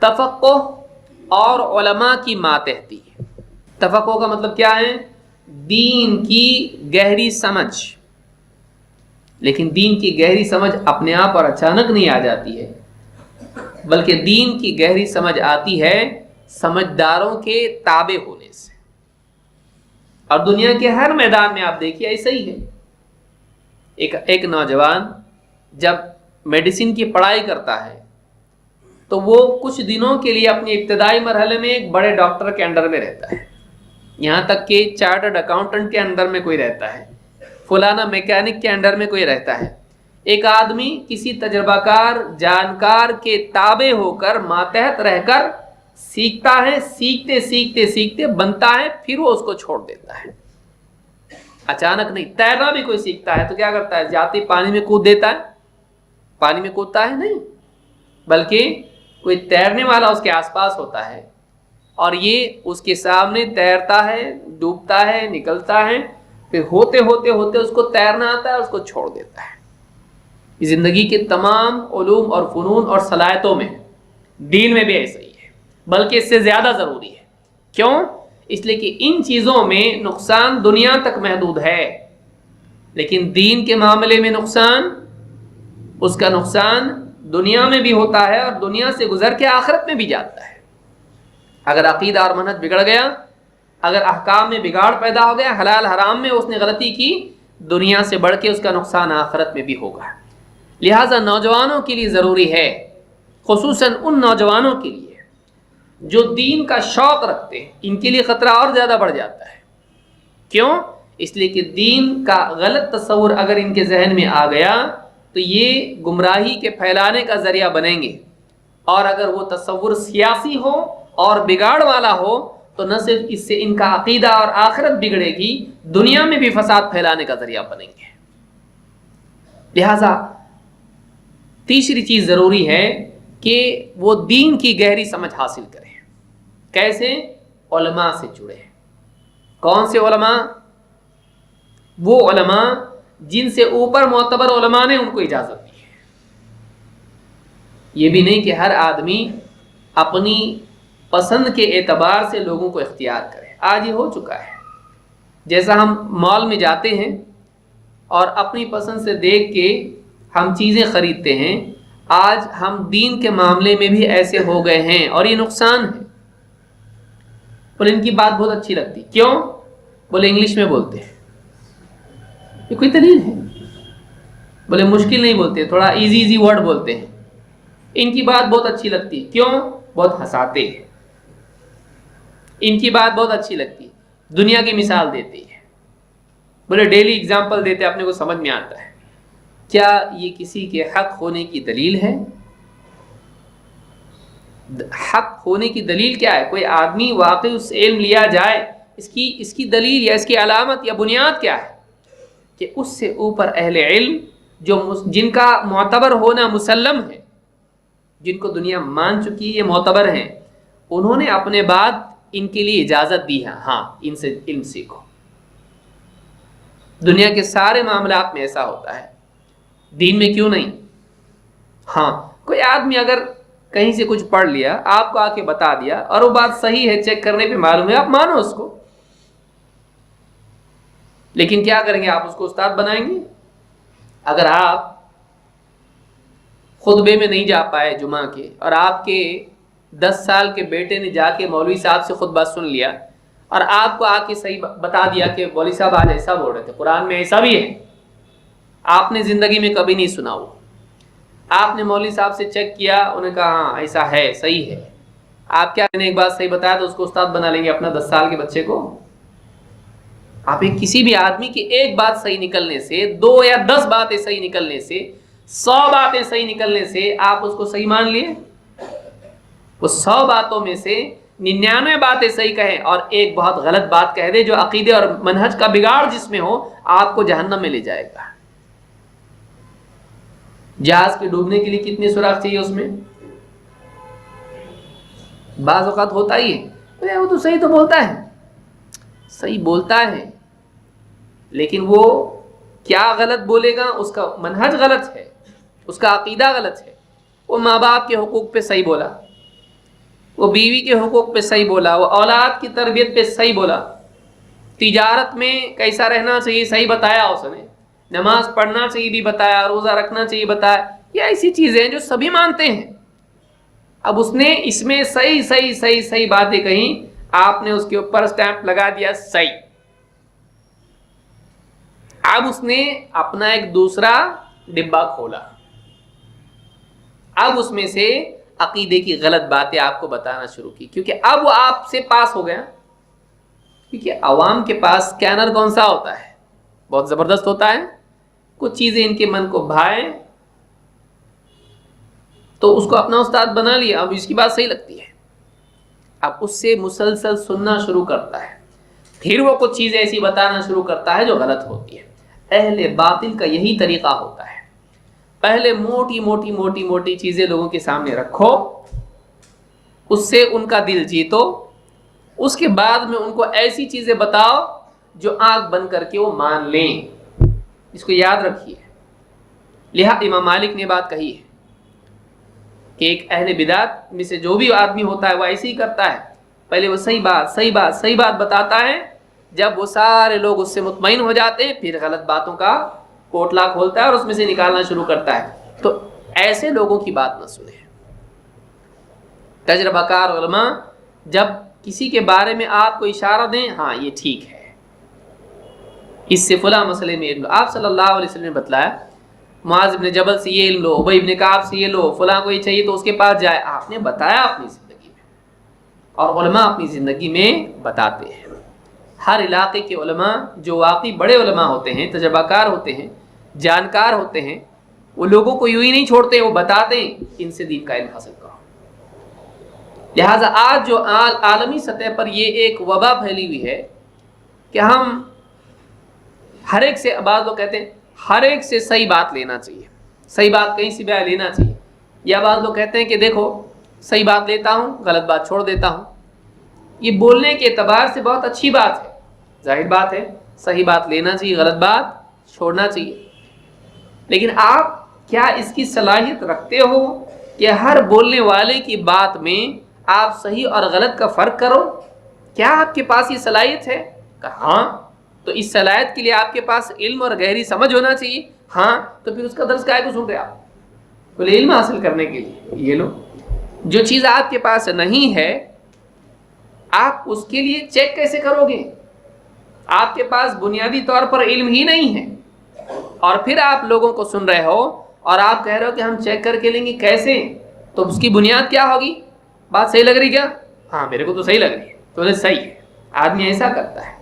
تفقہ اور علماء کی ماتحتی. تفقہ کا مطلب کیا ہے؟ دین کی گہری سمجھ. لیکن دین کی گہری سمجھ اپنے آپ اور اچانک نہیں آ جاتی ہے، بلکہ دین کی گہری سمجھ آتی ہے سمجھداروں کے تابع ہونے سے. اور دنیا کے ہر میدان میں آپ دیکھیے ایسا ہی ہے. ایک نوجوان جب میڈیسن کی پڑھائی کرتا ہے تو وہ کچھ دنوں کے لیے اپنے ابتدائی مرحلے میں ایک بڑے ڈاکٹر کے انڈر میں رہتا ہے، یہاں تک کہ چارٹرڈ اکاؤنٹنٹ کے انڈر میں کوئی رہتا ہے، فلانا میکینک کے انڈر میں کوئی رہتا ہے. ایک آدمی کسی تجربہ کار جانکار کے تابع ہو کر ماتحت رہ کر سیکھتا ہے، سیکھتے سیکھتے سیکھتے بنتا ہے، پھر وہ اس کو چھوڑ دیتا ہے. اچانک نہیں. تیرنا بھی کوئی سیکھتا ہے تو کیا کرتا ہے؟ جاتے پانی میں کود دیتا ہے؟ پانی میں کودتا ہے نہیں، بلکہ کوئی تیرنے والا اس کے آس پاس ہوتا ہے اور یہ اس کے سامنے تیرتا ہے، ڈوبتا ہے، نکلتا ہے، پھر ہوتے ہوتے ہوتے اس کو تیرنا آتا ہے، اس کو چھوڑ دیتا ہے. زندگی کے تمام علوم اور فنون اور صلاحیتوں میں دین میں بھی ایسا ہی ہے، بلکہ اس سے زیادہ ضروری ہے. کیوں؟ اس لیے کہ ان چیزوں میں نقصان دنیا تک محدود ہے، لیکن دین کے معاملے میں نقصان، اس کا نقصان دنیا میں بھی ہوتا ہے اور دنیا سے گزر کے آخرت میں بھی جاتا ہے. اگر عقیدہ اور منہج بگڑ گیا، اگر احکام میں بگاڑ پیدا ہو گیا، حلال حرام میں اس نے غلطی کی، دنیا سے بڑھ کے اس کا نقصان آخرت میں بھی ہوگا. لہٰذا نوجوانوں کے لیے ضروری ہے، خصوصاً ان نوجوانوں کے لیے جو دین کا شوق رکھتے ہیں، ان کے لیے خطرہ اور زیادہ بڑھ جاتا ہے. کیوں؟ اس لیے کہ دین کا غلط تصور اگر ان کے ذہن میں آ گیا تو یہ گمراہی کے پھیلانے کا ذریعہ بنیں گے. اور اگر وہ تصور سیاسی ہو اور بگاڑ والا ہو تو نہ صرف اس سے ان کا عقیدہ اور آخرت بگڑے گی، دنیا میں بھی فساد پھیلانے کا ذریعہ بنیں گے. لہذا تیسری چیز ضروری ہے کہ وہ دین کی گہری سمجھ حاصل کریں. کیسے؟ علماء سے جڑے. کون سے علماء؟ وہ علماء جن سے اوپر معتبر علماء نے ان کو اجازت دی ہے. یہ بھی نہیں کہ ہر آدمی اپنی پسند کے اعتبار سے لوگوں کو اختیار کرے. آج یہ ہو چکا ہے. جیسا ہم مال میں جاتے ہیں اور اپنی پسند سے دیکھ کے ہم چیزیں خریدتے ہیں، آج ہم دین کے معاملے میں بھی ایسے ہو گئے ہیں اور یہ نقصان ہے. بولے ان کی بات بہت اچھی لگتی. کیوں؟ بولے انگلش میں بولتے ہیں. یہ کوئی دلیل ہے؟ بولے مشکل نہیں بولتے، تھوڑا ایزی ورڈ بولتے ہیں. ان کی بات بہت اچھی لگتی. کیوں؟ بہت ہنساتے ہیں. ان کی بات بہت اچھی لگتی، دنیا کی مثال دیتے ہیں. بولے ڈیلی ایگزامپل دیتے، اپنے کو سمجھ میں آتا ہے. کیا یہ کسی کے حق ہونے کی دلیل ہے؟ حق ہونے کی دلیل کیا ہے؟ کوئی آدمی واقعی اس سے علم لیا جائے، اس کی دلیل یا اس کی علامت یا بنیاد کیا ہے؟ کہ اس سے اوپر اہل علم جن کا معتبر ہونا مسلم ہے، جن کو دنیا مان چکی ہے، یہ معتبر ہیں، انہوں نے اپنے بعد ان کے لیے اجازت دی ہے. ہاں ان سے علم سیکھو. دنیا کے سارے معاملات میں ایسا ہوتا ہے، دین میں کیوں نہیں؟ ہاں کوئی آدمی اگر کہیں سے کچھ پڑھ لیا، آپ کو آ کے بتا دیا اور وہ بات صحیح ہے، چیک کرنے پہ معلوم ہے، آپ مانو اس کو. لیکن کیا کریں گے؟ آپ اس کو استاد بنائیں گے. اگر آپ خطبے میں نہیں جا پائے جمعہ کے اور آپ کے 10 سال کے بیٹے نے جا کے مولوی صاحب سے خطبہ سن لیا اور آپ کو آ کے صحیح بتا دیا کہ مولوی صاحب آج ایسا بول رہے تھے، قرآن میں ایسا بھی ہے، آپ نے زندگی میں کبھی نہیں سنا. وہ آپ نے مولوی صاحب سے چیک کیا، انہوں نے کہا ہاں ایسا ہے، صحیح ہے. آپ کیا ایک بات صحیح بتایا تو اس کو استاد بنا لیں گے اپنا 10 سال کے بچے کو؟ آپ کسی بھی آدمی کی ایک بات صحیح نکلنے سے، 2 یا 10 باتیں صحیح نکلنے سے، 100 باتیں صحیح نکلنے سے آپ اس کو صحیح مان لیے؟ وہ 100 باتوں میں سے 99 باتیں صحیح کہیں اور ایک بہت غلط بات کہہ دے جو عقیدے اور منہج کا بگاڑ جس میں ہو، آپ کو جہنم میں لے جائے گا. جہاز کے ڈوبنے کے لیے کتنے سوراخ چاہیے اس میں؟ بعض اوقات ہوتا ہی ہے، وہ تو صحیح تو بولتا ہے، صحیح بولتا ہے، لیکن وہ کیا غلط بولے گا؟ اس کا منہج غلط ہے، اس کا عقیدہ غلط ہے. وہ ماں باپ کے حقوق پہ صحیح بولا، وہ بیوی کے حقوق پہ صحیح بولا، وہ اولاد کی تربیت پہ صحیح بولا، تجارت میں کیسا رہنا چاہیے صحیح بتایا اس نے، نماز پڑھنا چاہیے بھی بتایا، روزہ رکھنا چاہیے بتایا. یہ ایسی چیزیں ہیں جو سبھی مانتے ہیں. اب اس نے اس میں صحیح صحیح صحیح صحیح باتیں کہیں، آپ نے اس کے اوپر اسٹیمپ لگا دیا صحیح. اب اس نے اپنا ایک دوسرا ڈبہ کھولا، اب اس میں سے عقیدے کی غلط باتیں آپ کو بتانا شروع کی، کیونکہ اب وہ آپ سے پاس ہو گیا. کیونکہ عوام کے پاس اسکینر کون سا ہوتا ہے؟ بہت زبردست ہوتا ہے. کچھ چیزیں ان کے من کو بھائیں تو اس کو اپنا استاد بنا لیا، اب اس کی بات صحیح لگتی ہے، اب اس سے مسلسل سننا شروع کرتا ہے. پھر وہ کچھ چیزیں ایسی بتانا شروع کرتا ہے جو غلط ہوتی ہے. اہل باطل کا یہی طریقہ ہوتا ہے، پہلے موٹی موٹی موٹی موٹی چیزیں لوگوں کے سامنے رکھو، اس سے ان کا دل جیتو، اس کے بعد میں ان کو ایسی چیزیں بتاؤ جو آنکھ بند کر کے وہ مان لیں. اس کو یاد رکھیے. لہٰذا امام مالک نے بات کہی ہے کہ ایک اہل بدعت میں سے جو بھی آدمی ہوتا ہے وہ ایسے ہی کرتا ہے، پہلے وہ صحیح بات بتاتا ہے، جب وہ سارے لوگ اس سے مطمئن ہو جاتے ہیں پھر غلط باتوں کا پوٹلا کھولتا ہے اور اس میں سے نکالنا شروع کرتا ہے. تو ایسے لوگوں کی بات نہ سنیں. تجربہ کار علماء جب کسی کے بارے میں آپ کو اشارہ دیں، ہاں یہ ٹھیک ہے، اس سے فلاں مسئلے میں علم لو. آپ صلی اللہ علیہ وسلم نے بتلایا معاذ بن جبل سے یہ علم لو، ابی بن کعب سے یہ لو، فلاں کو یہ چاہیے تو اس کے پاس جائے. آپ نے بتایا اپنی زندگی میں، اور علماء اپنی زندگی میں بتاتے ہیں. ہر علاقے کے علماء جو واقعی بڑے علماء ہوتے ہیں، تجربہ کار ہوتے ہیں، جانکار ہوتے ہیں، وہ لوگوں کو یوں ہی نہیں چھوڑتے، وہ بتاتے ہیں ان سے دین کا علم حاصل کرو. لہٰذا آج جو عالمی سطح پر یہ ایک وبا پھیلی ہوئی ہے کہ ہم ہر ایک سے، بعض لوگ کہتے ہیں ہر ایک سے صحیح بات لینا چاہیے، صحیح بات کہیں سے بھی لینا چاہیے، یا بعض لوگ کہتے ہیں کہ دیکھو صحیح بات لیتا ہوں غلط بات چھوڑ دیتا ہوں. یہ بولنے کے اعتبار سے بہت اچھی بات ہے، ظاہر بات ہے صحیح بات لینا چاہیے، غلط بات چھوڑنا چاہیے، لیکن آپ کیا اس کی صلاحیت رکھتے ہو کہ ہر بولنے والے کی بات میں آپ صحیح اور غلط کا فرق کرو؟ کیا آپ کے پاس یہ صلاحیت ہے؟ کہ ہاں، تو اس صلاحیت کے لیے آپ کے پاس علم اور گہری سمجھ ہونا چاہیے. ہاں، تو پھر اس کا درس کائے کو سن رہے آپ؟ بولے علم حاصل کرنے کے لیے یہ لو. جو چیز آپ کے پاس نہیں ہے آپ اس کے لیے چیک کیسے کرو گے؟ آپ کے پاس بنیادی طور پر علم ہی نہیں ہے، اور پھر آپ لوگوں کو سن رہے ہو اور آپ کہہ رہے ہو کہ ہم چیک کر کے لیں گے. کیسے؟ تو اس کی بنیاد کیا ہوگی؟ بات صحیح لگ رہی کیا؟ ہاں میرے کو تو صحیح لگ رہی ہے. تو بولے صحیح ہے. آدمی ایسا کرتا ہے،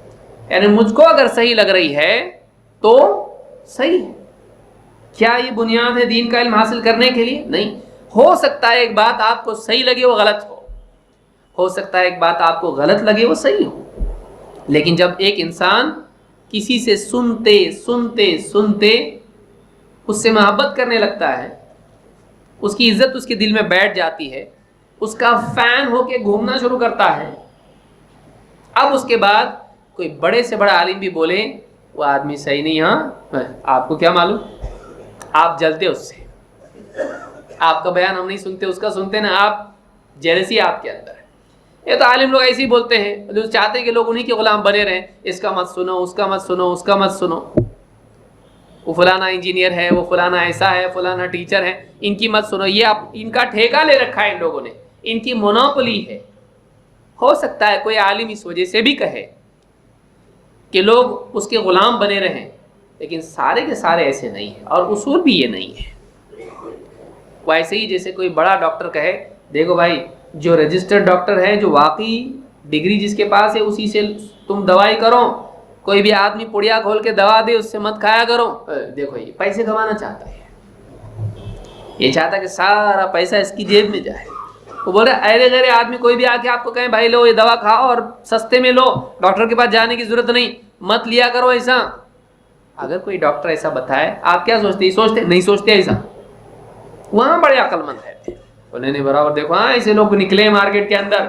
یعنی مجھ کو اگر صحیح لگ رہی ہے تو صحیح ہے. کیا یہ بنیاد ہے دین کا علم حاصل کرنے کے لیے؟ نہیں. ہو سکتا ہے ایک بات آپ کو صحیح لگے وہ غلط ہو سکتا ہے ایک بات آپ کو غلط لگے وہ صحیح ہو. لیکن جب ایک انسان کسی سے سنتے سنتے سنتے اس سے محبت کرنے لگتا ہے، اس کی عزت اس کے دل میں بیٹھ جاتی ہے، اس کا فین ہو کے گھومنا شروع کرتا ہے، اب اس کے بعد کوئی بڑے سے بڑا عالم بھی بولے وہ آدمی صحیح نہیں، ہاں آپ کو کیا معلوم، آپ جلتے اس سے، آپ کا بیان ہم نہیں سنتے اس کا سنتے نا، آپ جیلسی آپ کے اندر ہے. یہ تو عالم لوگ ایسے ہی بولتے ہیں، جو چاہتے ہیں کہ لوگ انہیں کے غلام بنے رہیں، اس کا مت سنو، اس کا مت سنو، اس کا مت سنو، وہ فلانا انجینئر ہے، وہ فلانا ایسا ہے، فلانا ٹیچر ہے، ان کی مت سنو. یہ ان کا ٹھیکہ لے رکھا ہے ان لوگوں نے، ان کی مونوپولی ہے. ہو سکتا ہے کوئی عالم اس وجہ سے بھی کہے کہ لوگ اس کے غلام بنے رہیں، لیکن سارے کے سارے ایسے نہیں ہیں، اور اصول بھی یہ نہیں ہے. وہ ایسے ہی جیسے کوئی بڑا ڈاکٹر کہے دیکھو بھائی جو رجسٹرڈ ڈاکٹر ہے، جو واقعی ڈگری جس کے پاس ہے اسی سے تم دوائی کرو، کوئی بھی آدمی پڑیا کھول کے دوا دے اس سے مت کھایا کرو. دیکھو یہ پیسے کمانا چاہتا ہے، یہ چاہتا ہے کہ سارا پیسہ اس کی جیب میں جائے. وہ بول رہے ایرے غیرے آدمی کوئی بھی آ کے آپ کو کہیں بھائی لو یہ دوا کھاؤ اور سستے میں لو، ڈاکٹر کے پاس جانے کی ضرورت نہیں، مت لیا کرو ایسا. اگر کوئی ڈاکٹر ایسا بتائے آپ کیا سوچتے؟ سوچتے نہیں سوچتے ایسا؟ وہاں بڑے عقل مند رہتے ہیں، بولے نہیں برابر دیکھو ہاں ایسے لوگ نکلے مارکیٹ کے اندر،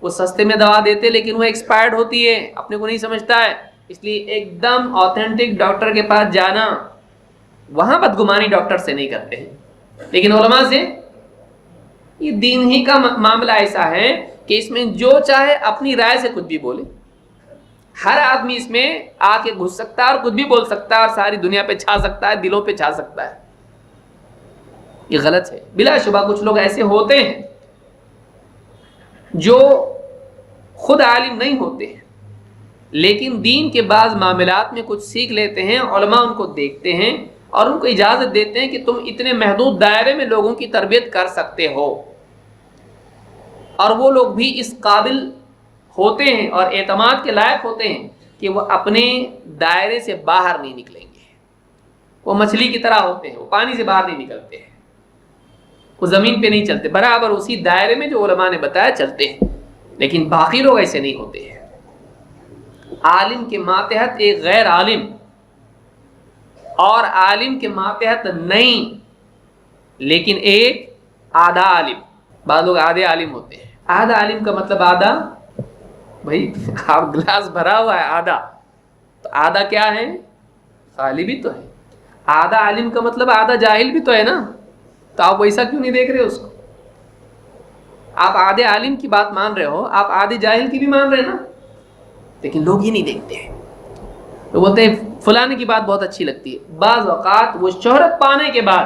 وہ سستے میں دوا دیتے لیکن وہ ایکسپائرڈ ہوتی ہے، اپنے کو نہیں سمجھتا ہے. اس لیے ایک دم آتھینٹک ڈاکٹر کے پاس جانا، وہاں بدگمانی ڈاکٹر سے نہیں کرتے ہیں لیکن علماء سے یہ دین ہی کا معاملہ ایسا ہے کہ اس میں جو چاہے اپنی رائے سے کچھ بھی بولے، ہر آدمی اس میں آ کے گھس سکتا ہے اور کچھ بھی بول سکتا ہے اور ساری دنیا پہ چھا سکتا ہے، دلوں پہ چھا سکتا ہے. یہ غلط ہے. بلا شبہ کچھ لوگ ایسے ہوتے ہیں جو خود عالم نہیں ہوتے ہیں لیکن دین کے بعض معاملات میں کچھ سیکھ لیتے ہیں. علماء ان کو دیکھتے ہیں اور ان کو اجازت دیتے ہیں کہ تم اتنے محدود دائرے میں لوگوں کی تربیت کر سکتے ہو، اور وہ لوگ بھی اس قابل ہوتے ہیں اور اعتماد کے لائق ہوتے ہیں کہ وہ اپنے دائرے سے باہر نہیں نکلیں گے. وہ مچھلی کی طرح ہوتے ہیں، وہ پانی سے باہر نہیں نکلتے ہیں، وہ زمین پہ نہیں چلتے، برابر اسی دائرے میں جو علماء نے بتایا چلتے ہیں. لیکن باقی لوگ ایسے نہیں ہوتے ہیں. عالم کے ماتحت ایک غیر عالم اور عالم کے ماتحت نہیں لیکن ایک آدھا عالم. بعض لوگ آدھے عالم ہوتے ہیں. آدھا عالم کا مطلب آدھا، بھائی آپ گلاس بھرا ہوا ہے آدھا، تو آدھا کیا ہے؟ خالی بھی تو ہے. آدھا عالم کا مطلب آدھا جاہل بھی تو ہے نا. تو آپ ویسا کیوں نہیں دیکھ رہے اس کو؟ آپ آدھے عالم کی بات مان رہے ہو، آپ آدھے جاہل کی بھی مان رہے نا. لیکن لوگ یہ نہیں دیکھتے ہیں. وہ بولتے ہیں فلانے کی بات بہت اچھی لگتی ہے. بعض اوقات وہ شہرت پانے کے بعد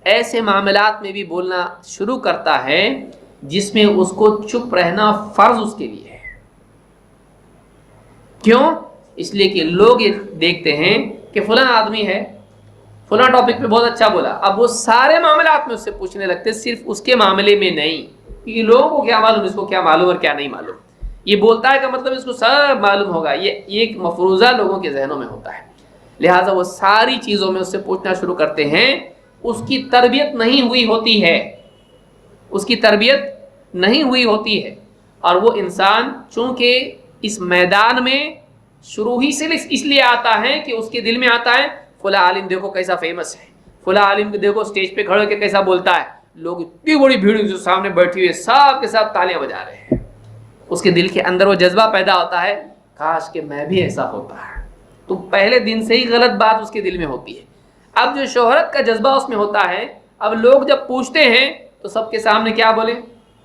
ایسے معاملات میں بھی بولنا شروع کرتا ہے جس میں اس کو چپ رہنا فرض اس کے لیے ہے. کیوں؟ اس لیے کہ لوگ یہ دیکھتے ہیں کہ فلاں آدمی ہے، فلاں ٹاپک پہ بہت اچھا بولا. اب وہ سارے معاملات میں اس سے پوچھنے لگتے، صرف اس کے معاملے میں نہیں، کیونکہ لوگوں کو کیا معلوم اس کو کیا معلوم اور کیا نہیں معلوم. یہ بولتا ہے کہ مطلب اس کو سب معلوم ہوگا. یہ ایک مفروضہ لوگوں کے ذہنوں میں ہوتا ہے. لہٰذا وہ ساری چیزوں میں اس سے پوچھنا شروع کرتے ہیں. اس کی تربیت نہیں ہوئی ہوتی ہے، اس کی تربیت نہیں ہوئی ہوتی ہے. اور وہ انسان چونکہ اس میدان میں شروع ہی سے اس لیے آتا ہے کہ اس کے دل میں آتا ہے فلاں عالم دیکھو کیسا فیمس ہے، فلاں عالم دیکھو اسٹیج پہ کھڑے کے کیسا بولتا ہے، لوگ اتنی بڑی بھیڑ جو سامنے بیٹھی ہوئی سب کے ساتھ تالیاں بجا رہے ہیں. اس کے دل کے اندر وہ جذبہ پیدا ہوتا ہے کاش کہ میں بھی ایسا ہوتا ہے. تو پہلے دن سے ہی غلط بات اس کے دل میں ہوتی ہے. اب جو شہرت کا جذبہ اس میں ہوتا ہے، اب لوگ جب پوچھتے ہیں تو سب کے سامنے کیا بولے؟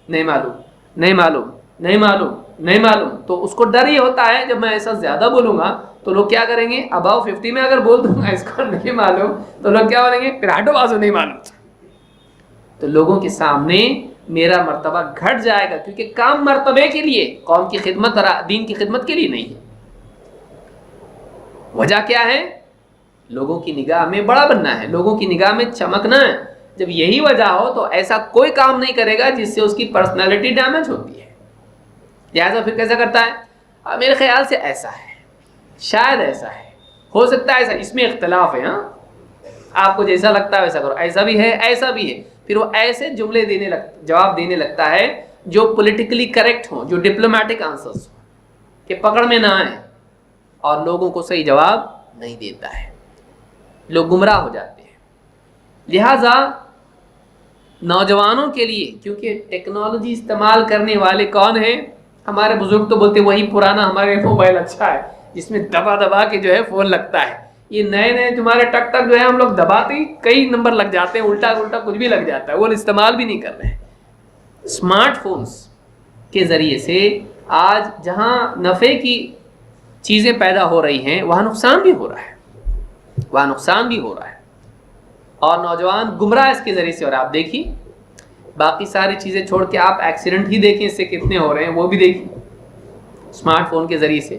نہیں معلوم، نہیں معلوم، نہیں معلوم، نہیں معلوم. تو اس کو ڈر یہ ہوتا ہے جب میں ایسا زیادہ بولوں گا تو لوگ کیا کریں گے؟ اباؤ 50 میں اگر بول دوں گا اس کو نہیں معلوم تو لوگ کیا بولیں گے؟ پھر ہٹو بازو نہیں معلوم. تو لوگوں کے سامنے میرا مرتبہ گھٹ جائے گا، کیونکہ کام مرتبے کے لیے، قوم کی خدمت اور دین کی خدمت کے لیے نہیں ہے. وجہ کیا ہے؟ لوگوں کی نگاہ میں بڑا بننا ہے، لوگوں کی نگاہ میں چمکنا ہے. جب یہی وجہ ہو تو ایسا کوئی کام نہیں کرے گا جس سے اس کی پرسنالٹی ڈیمیج ہوتی ہے. لہٰذا پھر کیسا کرتا ہے؟ میرے خیال سے ایسا ہے، شاید ایسا ہے، ہو سکتا ہے ایسا. اس میں اختلاف ہے. ہاں آپ کو جیسا لگتا ہے ویسا کرو، ایسا بھی ہے ایسا بھی ہے. پھر وہ ایسے جملے جواب دینے لگتا ہے جو پولیٹیکلی کریکٹ ہوں، جو ڈپلومیٹک آنسرز ہوں، کہ پکڑ میں نہ آئے، اور لوگوں کو صحیح جواب نہیں دیتا ہے. لوگ گمراہ ہو جاتے ہیں. لہٰذا نوجوانوں کے لیے، کیونکہ ٹیکنالوجی استعمال کرنے والے کون ہیں؟ ہمارے بزرگ تو بولتے وہی پرانا ہمارے موبائل اچھا ہے جس میں دبا دبا کے جو ہے فون لگتا ہے. یہ نئے نئے تمہارے ٹک ٹک جو ہے ہم لوگ دباتے ہی کئی نمبر لگ جاتے ہیں، الٹا الٹا کچھ بھی لگ جاتا ہے، وہ استعمال بھی نہیں کر رہے ہیں. اسمارٹ فونز کے ذریعے سے آج جہاں نفع کی چیزیں پیدا ہو رہی ہیں وہاں نقصان بھی ہو رہا ہے، وہاں نقصان بھی ہو رہا ہے. اور نوجوان گمراہ اس کے ذریعے سے. اور آپ دیکھیے باقی ساری چیزیں چھوڑ کے آپ ایکسیڈنٹ ہی دیکھیں اس سے کتنے ہو رہے ہیں، وہ بھی دیکھیں اسمارٹ فون کے ذریعے سے.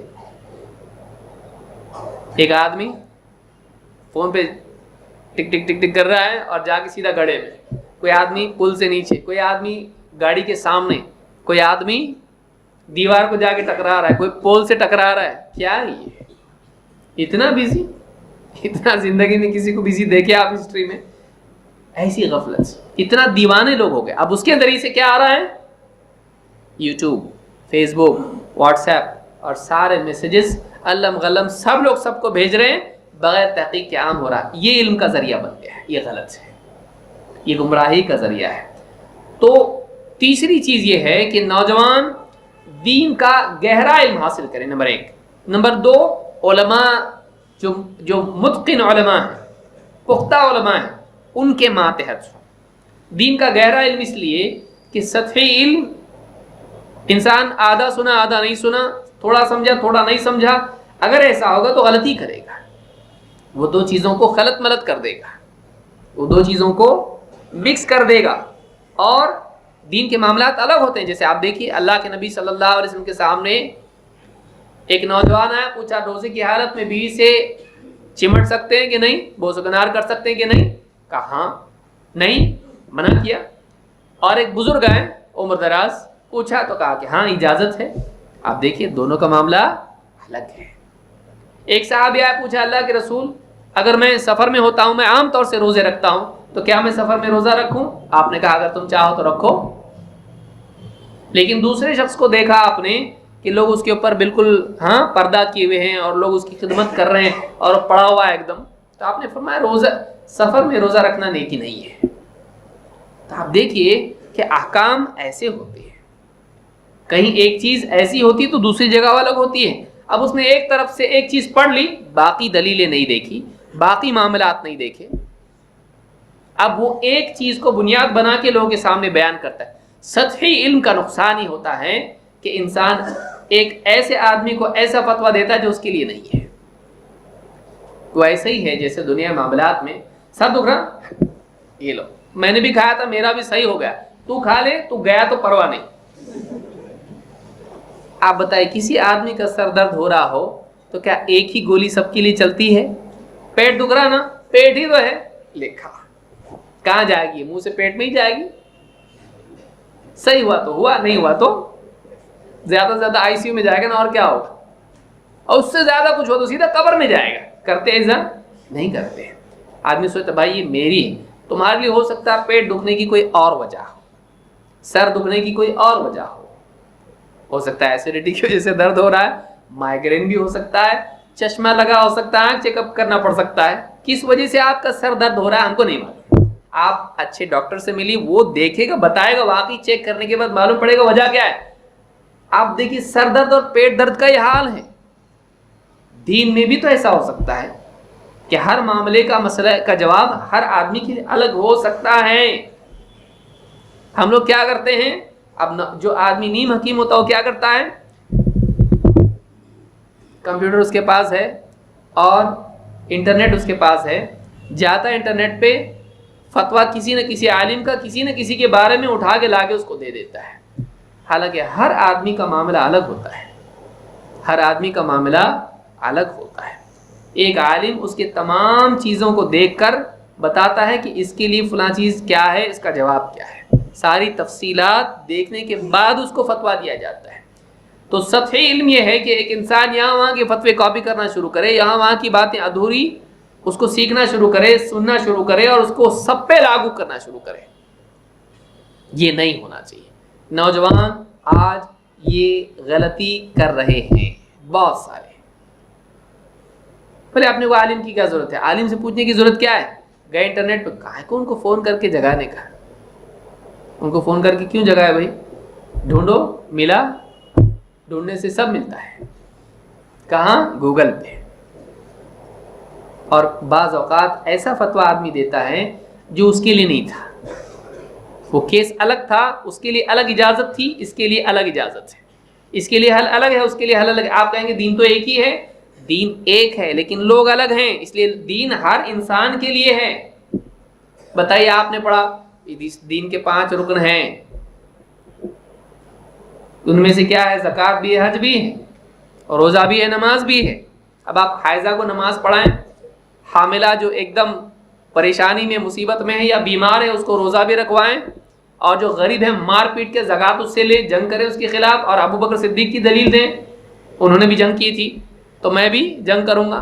ایک آدمی فون پہ ٹک ٹک ٹک ٹک کر رہا ہے اور جا کے سیدھا گڑھے میں، کوئی آدمی پل سے نیچے، کوئی آدمی گاڑی کے سامنے، کوئی آدمی دیوار کو جا کے ٹکرا رہا ہے، کوئی پول سے ٹکرا رہا ہے. کیا ہے یہ؟ اتنا بزی، اتنا زندگی میں کسی کو بزی دیکھے آپ ہسٹری میں؟ ایسی غفلت، اتنا دیوانے لوگ ہو گئے. اب اس کے ذریعے سے کیا آ رہا ہے؟ یوٹیوب، فیس بک، واٹس ایپ اور سارے میسیجز علم غلم سب لوگ سب کو بھیج رہے ہیں بغیر تحقیق کے عام ہو رہا ہے. یہ علم کا ذریعہ بن گیا ہے. یہ غلط ہے، یہ گمراہی کا ذریعہ ہے. تو تیسری چیز یہ ہے کہ نوجوان دین کا گہرا علم حاصل کریں، نمبر 1. نمبر 2، علماء جو متقن علماء ہیں، پختہ علماء ہیں، ان کے ماتحت. دین کا گہرا علم اس لیے کہ سطحی علم انسان آدھا سنا آدھا نہیں سنا، تھوڑا سمجھا تھوڑا نہیں سمجھا، اگر ایسا ہوگا تو غلطی کرے گا، وہ دو چیزوں کو خلط ملط کر دے گا، وہ دو چیزوں کو مکس کر دے گا۔ اور دین کے معاملات الگ ہوتے ہیں، جیسے آپ دیکھیے اللہ کے نبی صلی اللہ علیہ وسلم کے سامنے ایک نوجوان آیا، پوچھا روزے کی حالت میں بیوی سے چمٹ سکتے ہیں کہ نہیں، بوس و کنار کر سکتے ہیں کہ نہیں؟ کہا ہاں، نہیں، منع کیا۔ اور ایک بزرگ آئے عمر دراز، پوچھا تو کہا کہ ہاں اجازت ہے۔ آپ دیکھیے دونوں کا معاملہ الگ ہے۔ ایک صحابی آیا، پوچھا اللہ کے رسول اگر میں سفر میں ہوتا ہوں، میں عام طور سے روزے رکھتا ہوں، تو کیا میں سفر میں روزہ رکھوں؟ آپ نے کہا اگر تم چاہو تو رکھو۔ لیکن دوسرے شخص کو دیکھا آپ نے کہ لوگ اس کے اوپر بالکل پردہ کیے ہوئے ہیں اور لوگ اس کی خدمت کر رہے ہیں اور پڑا ہوا ہے ایک دم، تو آپ نے فرمایا روزہ سفر میں روزہ رکھنا نیکی نہیں ہے۔ تو آپ دیکھیے کہ احکام ایسے ہوتے ہیں، کہیں ایک چیز ایسی ہوتی تو دوسری جگہ الگ ہوتی ہے۔ اب اس نے ایک طرف سے ایک چیز پڑھ لی، باقی دلیلیں نہیں دیکھی، باقی معاملات نہیں دیکھے، اب وہ ایک چیز کو بنیاد بنا کے لوگوں کے سامنے بیان کرتا ہے۔ سطحی علم کا نقصان ہی ہوتا ہے کہ انسان ایک ایسے آدمی کو ایسا فتویٰ دیتا ہے جو اس کے لیے نہیں ہے۔ تو ایسا ہی ہے جیسے دنیا معاملات میں سر دکھ رہا، یہ لو میں نے بھی کھایا تھا میرا بھی صحیح ہو گیا، تو کھا لے، تو گیا تو پرواہ نہیں۔ آپ بتائیں کسی آدمی کا سر درد ہو رہا ہو تو کیا ایک ہی گولی سب کے لیے چلتی ہے؟ پیٹ دکھ رہا نا، پیٹ ہی تو ہے، لکھا کہاں جائے گی؟ منہ سے پیٹ میں ہی جائے گی۔ صحیح ہوا تو ہوا، نہیں ہوا تو زیادہ سے زیادہ ICU میں جائے گا نا، اور کیا ہوگا؟ اور اس سے زیادہ کچھ ہو تو سیدھا قبر میں جائے گا۔ کرتے ایسا نہیں کرتے۔ آدمی سوچتا بھائی یہ میری ہے، تمہارے لیے ہو سکتا ہے پیٹ دکھنے کی کوئی اور وجہ ہو، سر دکھنے کی کوئی اور وجہ ہو سکتا ہے ایسیڈیٹی کی وجہ سے درد ہو رہا ہے، مائگرین بھی ہو سکتا ہے، چشمہ لگا ہو سکتا ہے، چیک اپ کرنا پڑ سکتا ہے۔ کس وجہ سے آپ کا سر درد ہو رہا ہے ہم کو نہیں معلوم، آپ اچھے ڈاکٹر سے ملی، وہ دیکھے گا بتائے گا، واقعی چیک کرنے کے بعد معلوم پڑے گا وجہ کیا ہے۔ آپ دیکھیے سر درد اور پیٹ درد کا یہ حال ہے، دین میں بھی تو ایسا ہو سکتا ہے کہ ہر معاملے کا مسئلہ کا جواب ہر آدمی کے لیے الگ ہو سکتا ہے۔ ہم لوگ کیا کرتے ہیں، اب جو آدمی نیم حکیم ہوتا ہے وہ کیا کرتا ہے، کمپیوٹر اس کے پاس ہے اور انٹرنیٹ اس کے پاس ہے، جاتا ہے انٹرنیٹ پہ فتویٰ کسی نہ کسی عالم کا کسی نہ کسی کے بارے میں اٹھا کے لا کے اس کو دے دیتا ہے۔ حالانکہ ہر آدمی کا معاملہ الگ ہوتا ہے، ہر آدمی کا معاملہ الگ ہوتا ہے۔ ایک عالم اس کے تمام چیزوں کو دیکھ کر بتاتا ہے کہ اس کے لیے فلاں چیز کیا ہے، اس کا جواب کیا ہے، ساری تفصیلات دیکھنے کے بعد اس کو فتویٰ دیا جاتا ہے۔ تو سطحی علم یہ ہے کہ ایک انسان یہاں وہاں کے فتوے کاپی کرنا شروع کرے، یہاں وہاں کی باتیں ادھوری اس کو سیکھنا شروع کرے، سننا شروع کرے اور اس کو سب پہ لاگو کرنا شروع کرے، یہ نہیں ہونا چاہیے۔ نوجوان آج یہ غلطی کر رہے ہیں بہت سارے۔ بھلے اپنے کو عالم کی کیا ضرورت ہے، عالم سے پوچھنے کی ضرورت کیا ہے؟ گئے انٹرنیٹ پہ، کہا ہے کہ ان کو فون کر کے جگانے کا، ان کو فون کر کے کیوں جگائے بھائی؟ ڈھونڈو، ملا، ڈھونڈنے سے سب ملتا ہے، کہاں؟ گوگل پہ۔ اور بعض اوقات ایسا فتویٰ آدمی دیتا ہے جو اس کے لیے نہیں تھا، وہ کیس الگ تھا، اس کے لیے الگ اجازت تھی، اس کے لیے الگ اجازت ہے، اس کے لیے حل الگ ہے، اس کے لیے حل الگ ہے۔ آپ کہیں گے دین تو ایک ہی ہے، دین ایک ہے لیکن لوگ الگ ہیں، اس لیے دین ہر انسان کے لیے ہے۔ بتائیے آپ نے پڑھا دین کے 5 رکن ہیں، ان میں سے کیا ہے؟ زکوٰۃ بھی ہے، حج بھی ہے، اور روزہ بھی ہے، نماز بھی ہے۔ اب آپ حائضہ کو نماز پڑھائیں، حاملہ جو ایک دم پریشانی میں مصیبت میں ہے یا بیمار ہے اس کو روزہ بھی رکھوائیں، اور جو غریب ہے مار پیٹ کے زکوٰۃ اس سے لے، جنگ کرے اس کے خلاف، اور ابو بکر صدیق کی دلیل دیں، انہوں نے بھی جنگ کی تھی تو میں بھی جنگ کروں گا۔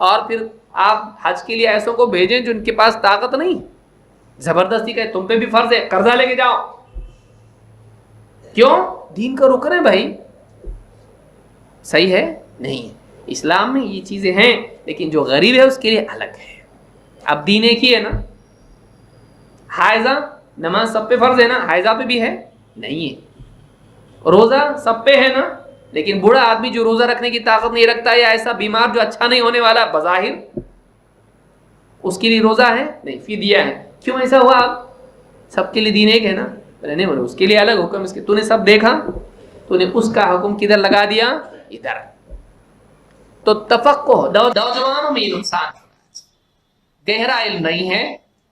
اور پھر آپ حج کے لیے ایسوں کو بھیجیں جو ان کے پاس طاقت نہیں، زبردستی کہے تم پہ بھی فرض ہے، قرضہ لے کے جاؤ، کیوں؟ دین کا رکن ہے بھائی، صحیح ہے؟ نہیں، اسلام میں یہ چیزیں ہیں لیکن جو غریب ہے اس کے لیے الگ ہے۔ اب دین ایک ہی ہے نا، حائضہ نماز سب پہ فرض ہے نا، حائضہ پہ بھی ہے نہیں ہے، روزہ سب پہ ہے نا، لیکن بوڑھا آدمی جو روزہ رکھنے کی طاقت نہیں رکھتا یا ایسا بیمار جو اچھا نہیں ہونے والا بظاہر، اس کے لیے روزہ ہے نہیں، فدیہ ہے۔ کیوں ایسا ہوا؟ اب سب کے لیے دین ایک ہے نا؟ نہیں بولے اس کے لیے الگ حکم، اس کے تو نے سب دیکھا، تو نے اس کا حکم کدھر لگا دیا؟ ادھر. تو تفقہ نوجوانوں میں یہ نقصان ہے، گہرا علم نہیں ہے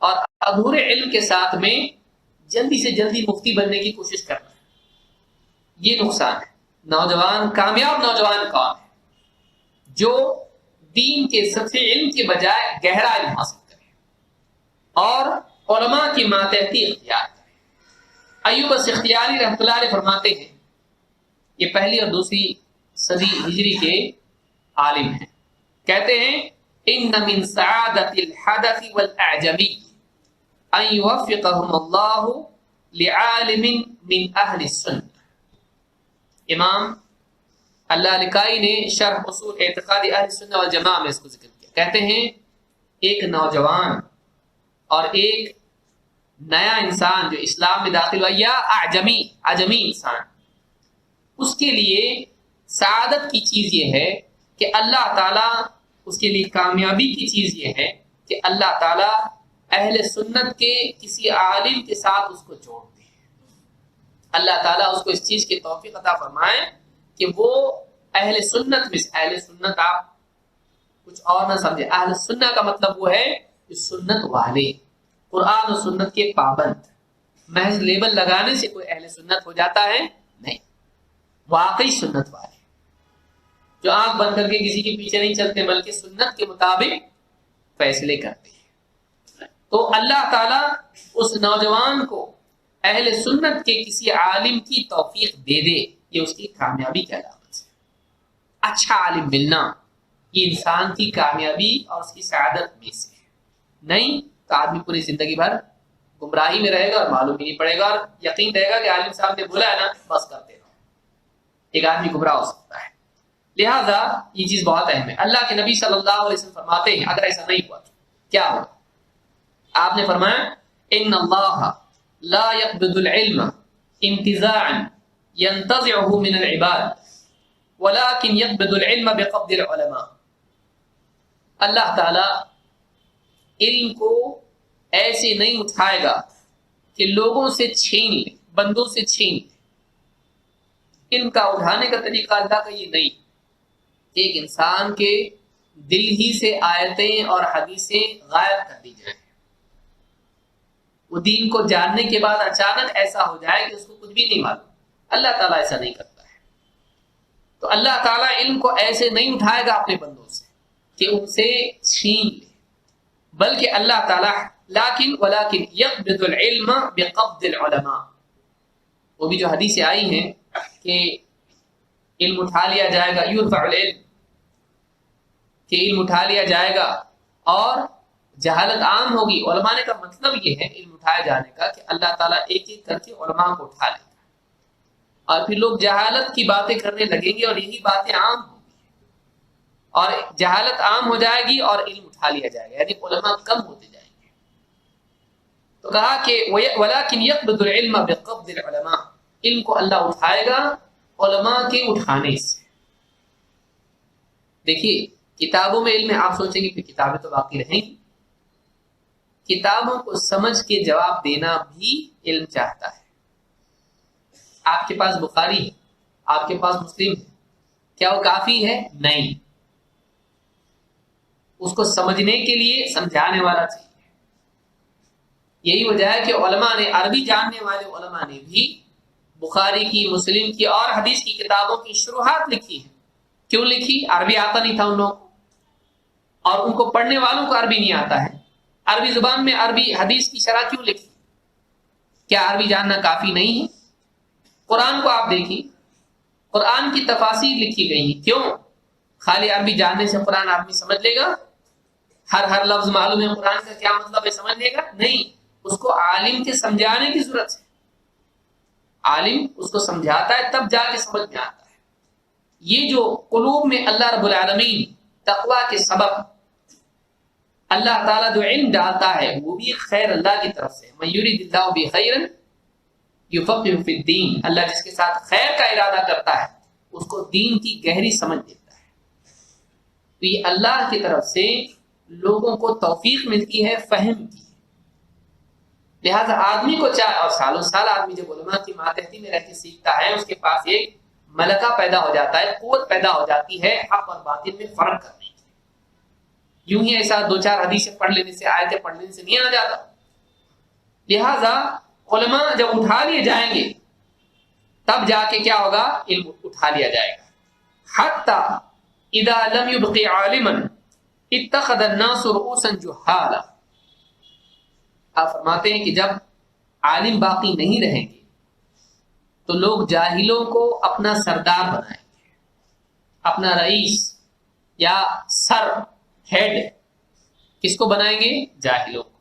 اور ادھورے علم کے ساتھ میں جلدی سے جلدی مفتی بننے کی کوشش کرنا ہے، یہ نقصان ہے. نوجوان کامیاب نوجوان کون ہے؟ جو دین کے سطحی علم کے بجائے گہرا علم حاصل کرے اور علماء کی ماتحتی اختیار کرے. ایوب السختیانی رحمۃ اللہ علیہ فرماتے ہیں، یہ پہلی اور دوسری صدی ہجری کے عالم ہیں، کہتے ہیں ان من سعادت الحدث والاعجمی ان يوفقهم اللہ لعالم من اہل السنہ. امام اللہ لکائی نے شرح اصول اعتقاد اہل السنہ والجماعہ میں اس کو ذکر کیا، کہتے ہیں ایک نوجوان اور ایک نیا انسان جو اسلام میں داخل ہوا یا اعجمی انسان، اس کے لیے سعادت کی چیز یہ ہے کہ اللہ تعالیٰ، اس کے لیے کامیابی کی چیز یہ ہے کہ اللہ تعالیٰ اہل سنت کے کسی عالم کے ساتھ اس کو جوڑ دے. اللہ تعالیٰ اس کو اس چیز کی توفیق عطا فرمائے کہ وہ اہل سنت میں، اہل سنت آپ کچھ اور نہ سمجھے، اہل سنت کا مطلب وہ ہے کہ سنت والے، قرآن و سنت کے پابند. محض لیبل لگانے سے کوئی اہل سنت ہو جاتا ہے؟ نہیں، واقعی سنت والے جو آنکھ بند کر کے کسی کے پیچھے نہیں چلتے بلکہ سنت کے مطابق فیصلے کرتے ہیں. تو اللہ تعالیٰ اس نوجوان کو اہل سنت کے کسی عالم کی توفیق دے دے، یہ اس کی کامیابی کی علامت ہے. اچھا عالم ملنا یہ انسان کی کامیابی اور اس کی سعادت میں سے ہے. نہیں تو آدمی پوری زندگی بھر گمراہی میں رہے گا اور معلوم ہی نہیں پڑے گا، اور یقین رہے گا کہ عالم صاحب نے بولا ہے نا بس کرتے رہو. ایک آدمی گمراہ ہو سکتا ہے. لہذا یہ چیز بہت اہم ہے. اللہ کے نبی صلی اللہ علیہ وسلم فرماتے ہیں اگر ایسا نہیں ہوا تو کیا ہوگا؟ آپ نے فرمایا ان اللہ لا يقبض العلم انتزاعا ينتزعه من العباد ولكن يقبض العلم بقبض العلماء. اللہ تعالی علم کو ایسے نہیں اٹھائے گا کہ لوگوں سے چھین لے، بندوں سے چھین لے. علم کا اٹھانے کا طریقہ اللہ کا یہ نہیں کہ ایک انسان کے دل ہی سے آیتیں اور حدیثیں غائب کر دی جائیں، وہ دین کو جاننے کے بعد اچانک ایسا ہو جائے کہ اس کو کچھ بھی نہیں معلوم. اللہ تعالیٰ ایسا نہیں کرتا ہے. تو اللہ تعالیٰ علم کو ایسے نہیں اٹھائے گا اپنے بندوں سے کہ ان سے چھین لے، بلکہ اللہ تعالیٰ ولكن يقبض العلم بقبض العلماء. وہ بھی جو حدیثیں آئی ہیں کہ علم اٹھا لیا جائے گا، یرفع العلم، کہ علم اٹھا لیا جائے گا اور جہالت عام ہوگی. علماء نے کا مطلب یہ ہے علم اٹھائے جانے کا کہ اللہ تعالیٰ ایک ایک کر کے علماء کو اٹھا لے گا اور پھر لوگ جہالت کی باتیں کرنے لگیں گے اور یہی باتیں عام ہوں گی اور جہالت عام ہو جائے گی اور علم اٹھا لیا جائے گا، یعنی علماء کم ہوتے جائیں گے. تو کہا کہ وَلَكِنْ يَقْبِضُ الْعِلْمَ بِقَبْضِ الْعُلَمَاءِ، علم کو اللہ اٹھائے گا علماء کے اٹھانے سے. دیکھیے کتابوں میں علم ہے، آپ سوچیں گے کہ کتابیں تو باقی رہیں گی. کتابوں کو سمجھ کے جواب دینا بھی علم چاہتا ہے. آپ کے پاس بخاری ہے، آپ کے پاس مسلم ہے، کیا وہ کافی ہے؟ نہیں. اس کو سمجھنے کے لیے سمجھانے والا چاہیے. یہی وجہ ہے کہ علماء نے، عربی جاننے والے علماء نے بھی بخاری کی، مسلم کی اور حدیث کی کتابوں کی شروحات لکھی ہیں. کیوں لکھی؟ عربی آتا نہیں تھا ان لوگوں کو، اور ان کو پڑھنے والوں کو عربی نہیں آتا ہے. عربی زبان میں عربی حدیث کی شرح کیوں لکھی؟ کیا عربی جاننا کافی نہیں ہے؟ قرآن کو آپ دیکھیے، قرآن کی تفاسیر لکھی گئی ہیں. کیوں؟ خالی عربی جاننے سے قرآن آدمی سمجھ لے گا؟ ہر لفظ معلوم ہے قرآن کا کیا مطلب ہے سمجھ لے گا؟ نہیں. اس کو عالم کے سمجھانے کی ضرورت ہے. عالم اس کو سمجھاتا ہے تب جا کے سمجھ میں آتا ہے. یہ جو قلوب میں اللہ رب العالمین تقوی کے سبب اللہ تعالیٰ جو علم ڈالتا ہے وہ بھی خیر اللہ کی طرف سے. من یرید اللہ بہ خیرا یفقہہ فی الدین، اللہ جس کے ساتھ خیر کا ارادہ کرتا ہے اس کو دین کی گہری سمجھ دیتا ہے. تو یہ اللہ کی طرف سے لوگوں کو توفیق ملتی ہے فہم کی. لہٰذا آدمی کو چاہے، اور سالوں سال آدمی جب علماء کی ماتحتی میں رہ کے سیکھتا ہے، اس کے پاس ایک ملکہ پیدا ہو جاتا ہے، قوت پیدا ہو جاتی ہے حق اور باطل میں فرق کرنے کی۔ یوں ہی ایسا دو چار حدیثیں پڑھ لینے سے، آیتیں پڑھ لینے سے نہیں آ جاتا۔ لہٰذا علماء جب اٹھا لیے جائیں گے تب جا کے کیا ہوگا؟ علم اٹھا لیا جائے گا۔ حتی اذا لم يبق عالما اتخذ الناس رؤوسا جہالا، آپ فرماتے ہیں کہ جب عالم باقی نہیں رہیں گے تو لوگ جاہلوں کو اپنا سردار بنائیں گے، اپنا رئیس یا سر، ہیڈ کس کو بنائیں گے؟ جاہلوں کو۔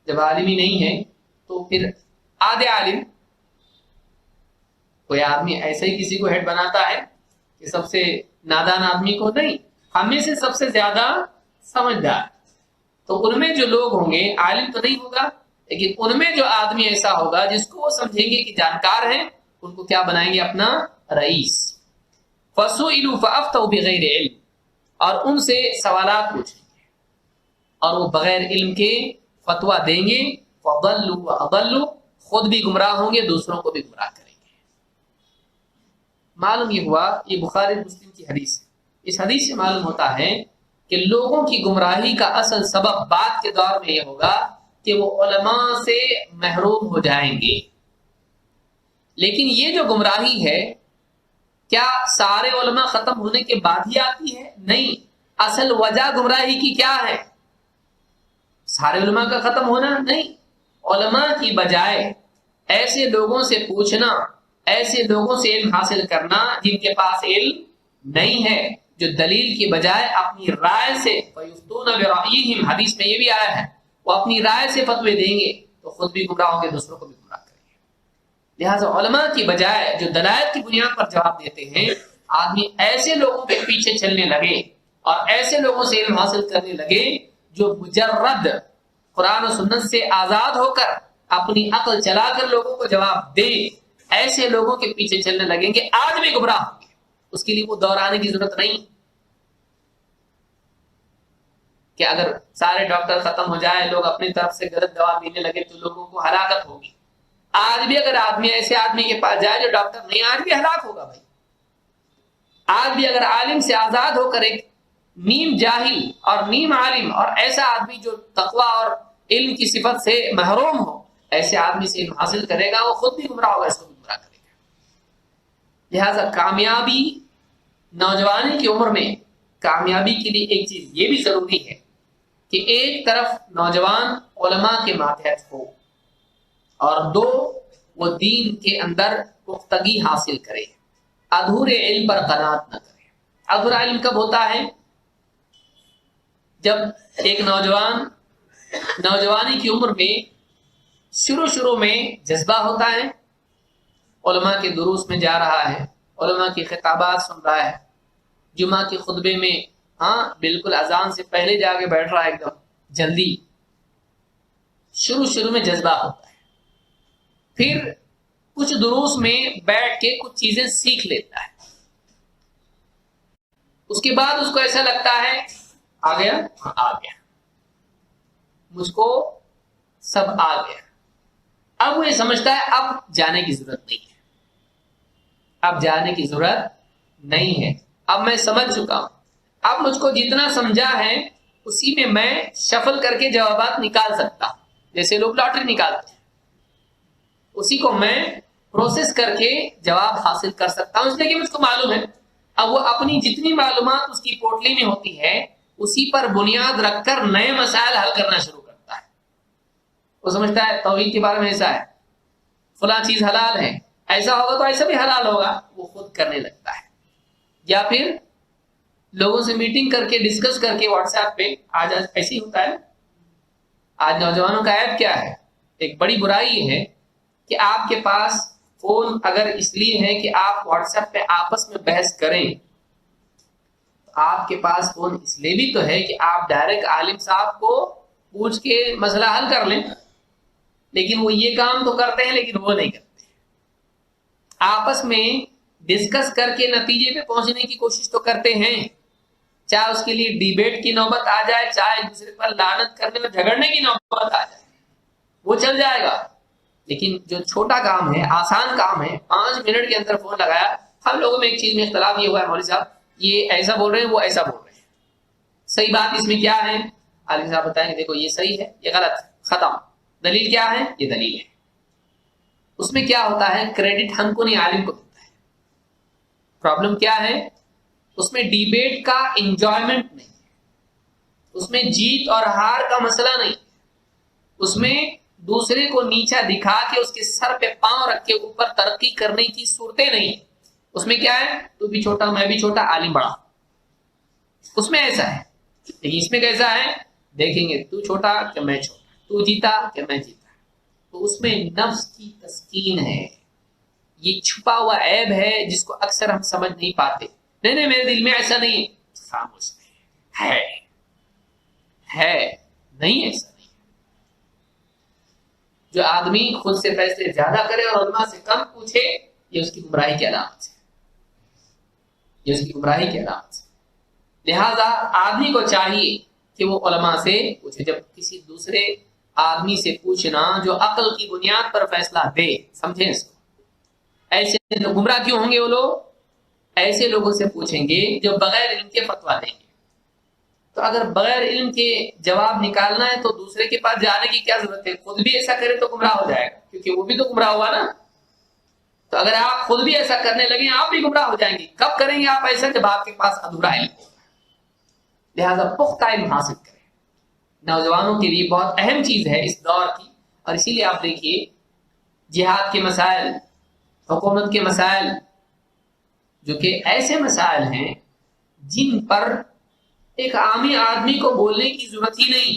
جب عالم ہی نہیں ہے تو پھر آدھے عالم، کوئی آدمی ایسے ہی کسی کو ہیڈ بناتا ہے کہ سب سے نادان آدمی کو نہیں، ہمیں سے سب سے زیادہ سمجھدار۔ تو ان میں جو لوگ ہوں گے، عالم تو نہیں ہوگا لیکن ان میں جو آدمی ایسا ہوگا جس کو وہ سمجھیں گے کہ جانکار ہیں، ان کو کیا بنائیں گے؟ اپنا رئیس۔ فَسُئِلُوا فَأَفْتَوْا بِغَيْرِ عِلْمٍ، اور ان سے سوالات پوچھیں گے اور وہ بغیر علم کے فتویٰ دیں گے۔ فَضَلُّوا وَأَضَلُّوا، خود بھی گمراہ ہوں گے، دوسروں کو بھی گمراہ کریں گے۔ معلوم یہ ہوا، یہ بخاری مسلم کی حدیث ہے۔ اس حدیث سے معلوم ہوتا ہے کہ لوگوں کی گمراہی کا اصل سبب بعد کے دور میں یہ ہوگا کہ وہ علماء سے محروم ہو جائیں گے۔ لیکن یہ جو گمراہی ہے، کیا سارے علماء ختم ہونے کے بعد ہی آتی ہے؟ نہیں، اصل وجہ گمراہی کی کیا ہے؟ سارے علماء کا ختم ہونا نہیں، علماء کی بجائے ایسے لوگوں سے پوچھنا، ایسے لوگوں سے علم حاصل کرنا جن کے پاس علم نہیں ہے، جو دلیل کی بجائے اپنی رائے سے، فَيُفْتُونَ بِرَأْيِهِمْ، حدیث میں یہ بھی آیا ہے، وہ اپنی رائے سے فتوے دیں گے تو خود بھی گمراہ ہوں گے، دوسروں کو بھی گمراہ کریں گے۔ لہٰذا علماء کی بجائے جو دلائل کی بنیاد پر جواب دیتے ہیں، آدمی ایسے لوگوں کے پیچھے چلنے لگے اور ایسے لوگوں سے علم حاصل کرنے لگے جو مجرد قرآن و سنت سے آزاد ہو کر اپنی عقل چلا کر لوگوں کو جواب دے، ایسے لوگوں کے پیچھے چلنے لگیں گے، آج بھی گمراہ ہوں گے۔ اس کے لیے وہ دور آنے کی ضرورت نہیں کہ اگر سارے ڈاکٹر ختم ہو جائے، لوگ اپنی طرف سے غلط دوا دینے لگے تو لوگوں کو ہلاکت ہوگی۔ آج بھی اگر آدمی ایسے آدمی کے پاس جائے جو ڈاکٹر نہیں، آج بھی ہلاک ہوگا بھائی۔ آج بھی اگر عالم سے آزاد ہو کر ایک نیم جاہل اور نیم عالم اور ایسا آدمی جو تقوی اور علم کی صفت سے محروم ہو، ایسے آدمی سے علم حاصل کرے گا، وہ خود بھی گمراہ ہوگا، اس کو بھی گمراہ کرے گا۔ لہٰذا کامیابی نوجوانی کی عمر میں، کامیابی کے لیے ایک چیز یہ بھی ضروری ہے کہ ایک طرف نوجوان علماء کے ماتحت ہو اور دو، وہ دین کے اندر پختگی حاصل کرے، ادھورے علم پر قناعت نہ کرے۔ ادھورا علم کب ہوتا ہے؟ جب ایک نوجوان نوجوانی کی عمر میں شروع میں جذبہ ہوتا ہے، علماء کے دروس میں جا رہا ہے، علماء کی خطابات سن رہا ہے، جمعہ کے خطبے میں بالکل اذان سے پہلے جا کے بیٹھ رہا ہے، ایک دم جلدی۔ شروع میں جذبہ ہوتا ہے، پھر کچھ دروس میں بیٹھ کے کچھ چیزیں سیکھ لیتا ہے، اس کے بعد اس کو ایسا لگتا ہے آ گیا مجھ کو سب آ گیا۔ اب وہ یہ سمجھتا ہے اب جانے کی ضرورت نہیں ہے، اب جانے کی ضرورت نہیں ہے، اب میں سمجھ چکا ہوں، اب مجھ کو جتنا سمجھا ہے اسی میں شفل کر کے جوابات نکال سکتا ہوں، جیسے لوگ لاٹری نکالتے ہیں، اسی کو میں پروسیس کر کے جواب حاصل کر سکتا ہوں، اس لیے کہ مجھ کو معلوم ہے۔ اب وہ اپنی جتنی معلومات اس کی پوٹلی میں ہوتی ہے اسی پر بنیاد رکھ کر نئے مسائل حل کرنا شروع کرتا ہے۔ وہ سمجھتا ہے توحید کے بارے میں ایسا ہے، فلاں چیز حلال ہے، ایسا ہوگا تو ایسا بھی حلال ہوگا، وہ خود کرنے لگتا ہے۔ یا پھر لوگوں سے میٹنگ کر کے ڈسکس کر کے واٹس ایپ پہ، آج ایسے ہی ہوتا ہے۔ آج نوجوانوں کا عیب کیا ہے؟ ایک بڑی برائی یہ ہے کہ آپ کے پاس فون اگر اس لیے ہے کہ آپ واٹس ایپ پہ آپس میں بحث کریں، آپ کے پاس فون اس لیے بھی تو ہے کہ آپ ڈائریکٹ عالم صاحب کو پوچھ کے مسئلہ حل کر لیں، لیکن وہ یہ کام تو کرتے ہیں لیکن وہ نہیں کرتے۔ آپس میں ڈسکس کر کے نتیجے پہ پہنچنے کی کوشش تو کرتے ہیں، چاہے اس کے لیے ڈیبیٹ کی نوبت آ جائے، چاہے ایک دوسرے پر لعنت کرنے اور جھگڑنے کی نوبت آ جائے، وہ چل جائے گا. لیکن جو چھوٹا کام ہے، آسان کام ہے، 5 منٹ کے اندر فون لگایا. ہم لوگوں میں ایک چیز میں اختلاف یہ ہوا ہے مولوی صاحب، یہ ایسا بول رہے ہیں وہ ایسا بول رہے ہیں. صحیح بات اس میں کیا ہے؟ عالم صاحب بتائیں گے دیکھو یہ صحیح ہے یہ غلط ہے، ختم. دلیل کیا ہے؟ یہ دلیل ہے. اس میں کیا ہوتا ہے؟ کریڈٹ ہم کو نہیں عالم کو ملتا ہے. پرابلم کیا ہے؟ اس میں ڈیبیٹ کا انجوائمنٹ نہیں ہے، اس میں جیت اور ہار کا مسئلہ نہیں، اس میں دوسرے کو نیچا دکھا کے اس کے سر پہ پاؤں رکھ کے اوپر ترقی کرنے کی صورتیں نہیں. اس میں کیا ہے؟ تو بھی چھوٹا میں بھی چھوٹا عالم بڑا، اس میں ایسا ہے. لیکن اس میں کیسا ہے؟ دیکھیں گے تو چھوٹا کہ میں چھوٹا، تو جیتا کہ میں جیتا. تو اس میں نفس کی تسکین ہے. یہ چھپا ہوا عیب ہے جس کو اکثر ہم سمجھ نہیں پاتے. نہیں نہیں میرے دل میں ایسا نہیں ہے، خاموش ہے نہیں ایسا نہیں. جو آدمی خود سے فیصلے زیادہ کرے اور علماء سے کم پوچھے، یہ اس کی گمراہی کی علامت ہے، یہ اس کی گمراہی کی علامت ہے. لہذا آدمی کو چاہیے کہ وہ علماء سے پوچھے. جب کسی دوسرے آدمی سے پوچھنا جو عقل کی بنیاد پر فیصلہ دے، سمجھیں اس کو. ایسے گمراہ کیوں ہوں گے وہ لوگ؟ ایسے لوگوں سے پوچھیں گے جو بغیر علم کے فتویٰ دیں گے. تو اگر بغیر علم کے جواب نکالنا ہے تو دوسرے کے پاس جانے کی کیا ضرورت ہے؟ خود بھی ایسا کرے تو گمراہ ہو جائے گا، کیونکہ وہ بھی تو گمراہ ہوا نا. تو اگر آپ خود بھی ایسا کرنے لگیں آپ بھی گمراہ ہو جائیں گے. کب کریں گے آپ ایسا؟ جب آپ کے پاس ادھورا علم ہوگا. لہذا پختہ علم حاصل کریں. نوجوانوں کے لیے بہت اہم چیز ہے اس دور کی. اور اسی لیے آپ دیکھیے جہاد کے مسائل، حکومت کے مسائل، جو کہ ایسے مسائل ہیں جن پر ایک عامی آدمی کو بولنے کی ضرورت ہی نہیں.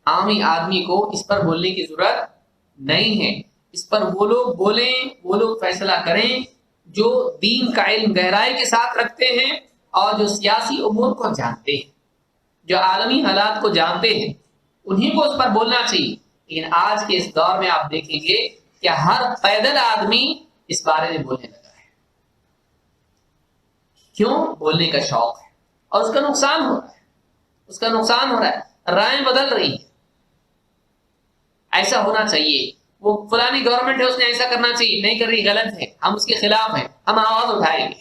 عامی آدمی کو اس پر بولنے کی ضرورت نہیں ہے. اس پر وہ لوگ بولیں، وہ لوگ فیصلہ کریں جو دین کا علم گہرائی کے ساتھ رکھتے ہیں اور جو سیاسی امور کو جانتے ہیں، جو عالمی حالات کو جانتے ہیں، انہیں کو اس پر بولنا چاہیے. لیکن آج کے اس دور میں آپ دیکھیں گے کہ ہر پیدل آدمی اس بارے میں بولنے لگا ہے. کیوں؟ بولنے کا شوق ہے اور اس کا نقصان ہو رہا ہے. اس کا نقصان ہو رہا ہے. رائیں بدل رہی ہیں. ایسا ہونا چاہیے. وہ فلانی گورنمنٹ ہے اس نے ایسا کرنا چاہیے، نہیں کر رہی، غلط ہے، ہم اس کے خلاف ہیں، ہم آواز اٹھائیں گے.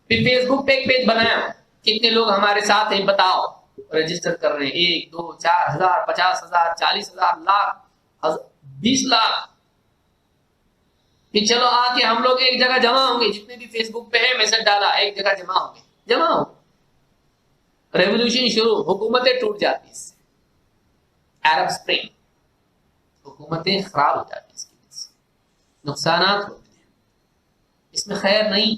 پھر فیس بک پہ ایک پیج بنایا، کتنے لوگ ہمارے ساتھ ہیں بتاؤ، رجسٹر کر رہے ہیں 1 2 4 ہزار 50 ہزار 40 ہزار لاکھ 20 لاکھ. پھر چلو آ کے ہم لوگ ایک جگہ جمع ہوں گے، جتنے بھی فیس بک پہ ہے میسج ڈالا ایک جگہ جمع ہوں گے، جمع ہو ریولیوشن شروع، حکومتیں ٹوٹ جاتی اس سے. عرب اسپرنگ، حکومتیں خراب ہو جاتی اس کی وجہ سے، نقصانات ہوتے ہیں. اس میں خیر نہیں.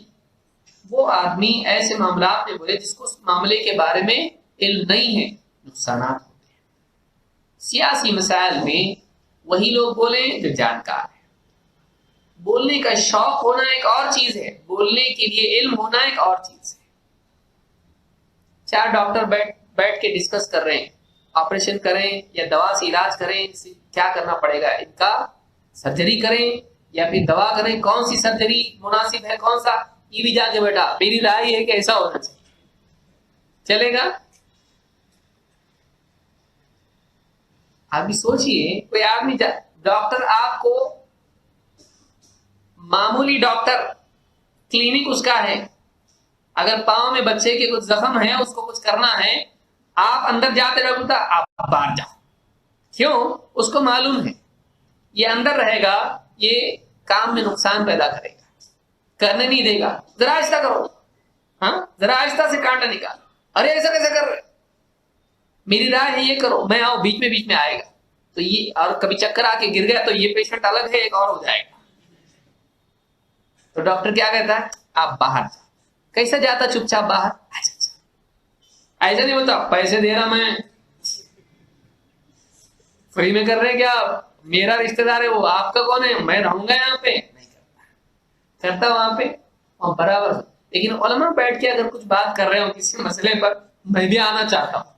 وہ آدمی ایسے معاملات میں بولے جس کو اس معاملے کے بارے میں علم نہیں ہے، نقصانات ہوتے ہیں. سیاسی مسائل میں وہی لوگ بولیں جو جانکار ہیں. بولنے کا شوق ہونا ایک اور چیز ہے، بولنے کے لیے علم ہونا ایک اور چیز ہے. 4 ڈاکٹر بیٹھ کے ڈسکس کر رہے ہیں، آپریشن کریں یا دوا سے علاج کریں، کیا کرنا پڑے گا؟ ان کا سرجری کریں یا پھر دوا کریں، کون سی سرجری مناسب ہے، کون سا؟ یہ بھی جان کے بیٹا میری رائے ہے کہ ایسا ہونا چاہیے. چلے گا؟ آپ بھی سوچئے، کوئی آدمی ڈاکٹر آپ کو معمولی ڈاکٹر کلینک اس کا ہے، اگر پاؤں میں بچے کے کچھ زخم ہے اس کو کچھ کرنا ہے، آپ اندر جاتے رہو گے، آپ باہر جاؤ. کیوں؟ اس کو معلوم ہے یہ اندر رہے گا یہ کام میں نقصان پیدا کرے گا، کرنے نہیں دے گا. ذرا آہستہ کرو، ہاں ذرا آہستہ سے کانٹا نکالو، ارے ایسا کیسے کر رہے، میری رائے ہے یہ کرو، میں آؤ، بیچ میں آئے گا تو یہ، اور کبھی چکر آ کے گر گیا تو یہ پیشنٹ الگ ہے، ایک اور ہو جائے گا. تو ڈاکٹر کیا کہتا ہے؟ آپ باہر جاؤ. کیسا جاتا؟ چپ چاپ باہر. ایسا نہیں ہوتا پیسے دے رہا میں فری میں کر رہے کیا، میرا رشتہ دار ہے وہ، آپ کا کون ہے، میں رہوں گا یہاں پہ. نہیں کرتا وہاں پہ اور برابر. لیکن علماء بیٹھ کے اگر کچھ بات کر رہے ہو کسی مسئلے پر، میں بھی آنا چاہتا ہوں،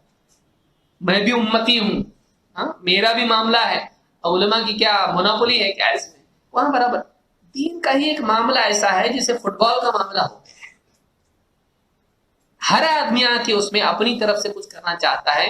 میں بھی امتی ہوں، ہاں میرا بھی معاملہ ہے، علماء کی کیا مناپولی ہے کیا اس میں؟ وہاں برابر. دین کا ہی ایک معاملہ ایسا ہے جسے فٹ بال کا معاملہ ہوتا ہے. ہر آدمی آ کے اس میں اپنی طرف سے کچھ کرنا چاہتا ہے،